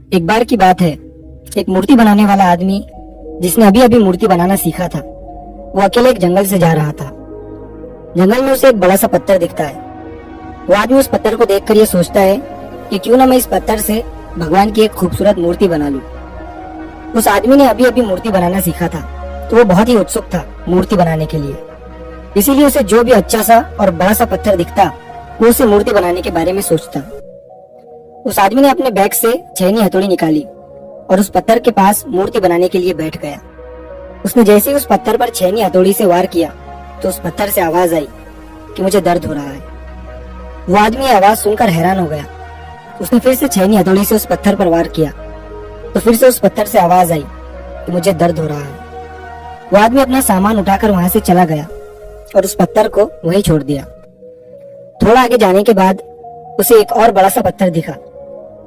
एक बार की बात है, एक मूर्ति बनाने वाला आदमी जिसने अभी अभी मूर्ति बनाना सीखा था, वो अकेले एक जंगल से जा रहा था। जंगल में उसे एक बड़ा सा पत्थर दिखता है। वो आदमी उस पत्थर को देखकर ये सोचता है कि क्यों ना मैं इस पत्थर से भगवान की एक खूबसूरत मूर्ति बना लूं। उस आदमी ने अभी अभी मूर्ति बनाना सीखा था, तो वो बहुत ही उत्सुक था मूर्ति बनाने के लिए। इसीलिए उसे जो भी अच्छा सा और बड़ा सा पत्थर दिखता, वो उसे मूर्ति बनाने के बारे में सोचता। उस आदमी ने अपने बैग से छेनी हथौड़ी निकाली और उस पत्थर के पास मूर्ति बनाने के लिए बैठ गया। उसने जैसे ही उस पत्थर पर छेनी हथौड़ी से वार किया, तो उस पत्थर से आवाज आई कि मुझे दर्द हो रहा है। वो आदमी ये आवाज सुनकर हैरान हो गया। उसने फिर से छेनी हथौड़ी से उस पत्थर पर वार किया, तो फिर से उस पत्थर से आवाज आई कि मुझे दर्द हो रहा है। वो आदमी अपना सामान उठाकर वहां से चला गया और उस पत्थर को वहीं छोड़ दिया। थोड़ा आगे जाने के बाद उसे एक और बड़ा सा पत्थर दिखा।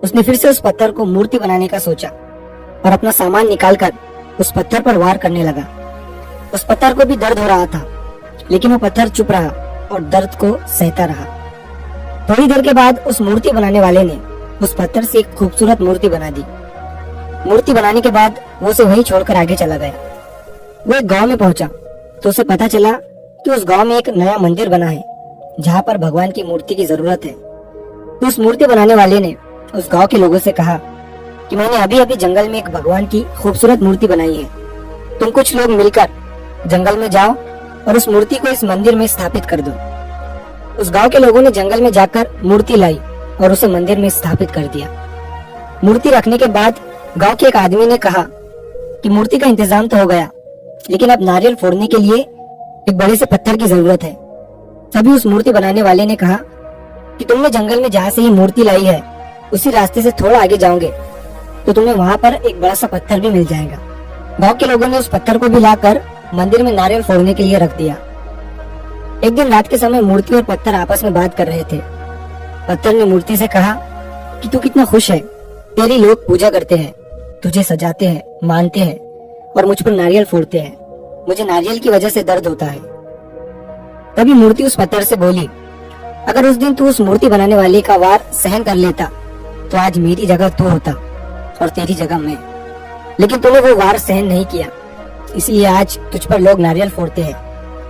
उसने फिर से उस पत्थर को मूर्ति बनाने का सोचा और अपना सामान निकालकर उस पत्थर पर वार करने लगा। उस पत्थर को भी दर्द हो रहा था, लेकिन वो पत्थर चुप रहा और दर्द को सहता रहा। थोड़ी देर के बाद उस मूर्ति बनाने वाले ने उस पत्थर से एक खूबसूरत मूर्ति बना दी। मूर्ति बनाने के बाद वो उसे वहीं छोड़कर आगे चला गया। वो एक गांव में पहुंचा तो उसे पता चला कि उस गांव में एक नया मंदिर बना है, जहां पर भगवान की मूर्ति की जरूरत है। तो उस मूर्ति बनाने वाले ने उस गांव के लोगों से कहा कि मैंने अभी अभी जंगल में एक भगवान की खूबसूरत मूर्ति बनाई है। तुम कुछ लोग मिलकर जंगल में जाओ और उस मूर्ति को इस मंदिर में स्थापित कर दो। उस गांव के लोगों ने जंगल में जाकर मूर्ति लाई और उसे मंदिर में स्थापित कर दिया। मूर्ति रखने के बाद गांव के एक आदमी ने कहा कि मूर्ति का इंतजाम तो हो गया, लेकिन अब नारियल फोड़ने के लिए एक बड़े से पत्थर की जरूरत है। तभी उस मूर्ति बनाने वाले ने कहा कि तुमने जंगल में जहाँ से ये मूर्ति लाई है, उसी रास्ते से थोड़ा आगे जाओगे तो तुम्हें वहाँ पर एक बड़ा सा पत्थर भी मिल जाएगा। गांव के लोगों ने उस पत्थर को भी लाकर मंदिर में नारियल फोड़ने के लिए रख दिया। एक दिन रात के समय मूर्ति और पत्थर आपस में बात कर रहे थे। पत्थर ने मूर्ति से कहा कि तू कितना खुश है, तेरी लोग पूजा करते हैं, तुझे सजाते हैं, मानते हैं और मुझ पर नारियल फोड़ते हैं। मुझे नारियल की वजह से दर्द होता है। तभी मूर्ति उस पत्थर से बोली, अगर उस दिन तू उस मूर्ति बनाने वाले का वार सहन कर लेता तो आज मेरी जगह तू होता और तेरी जगह मैं। लेकिन तूने वो वार सहन नहीं किया, इसलिए आज तुझ पर लोग नारियल फोड़ते हैं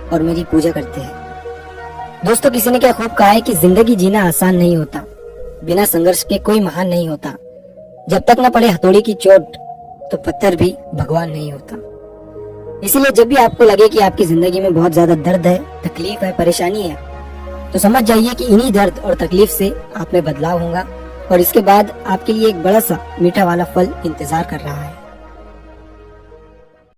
और मेरी पूजा करते हैं। दोस्तों, किसी ने क्या खूब कहा है कि जिंदगी जीना आसान नहीं होता, बिना संघर्ष के कोई महान नहीं होता। जब तक न पड़े हथौड़ी की चोट, तो पत्थर भी भगवान नहीं होता। इसीलिए जब भी आपको लगे कि आपकी जिंदगी में बहुत ज्यादा दर्द है, तकलीफ है, परेशानी है, तो समझ जाइए कि इन्हीं दर्द और तकलीफ से आप में बदलाव होगा और इसके बाद आपके लिए एक बड़ा सा मीठा वाला फल इंतजार कर रहा है।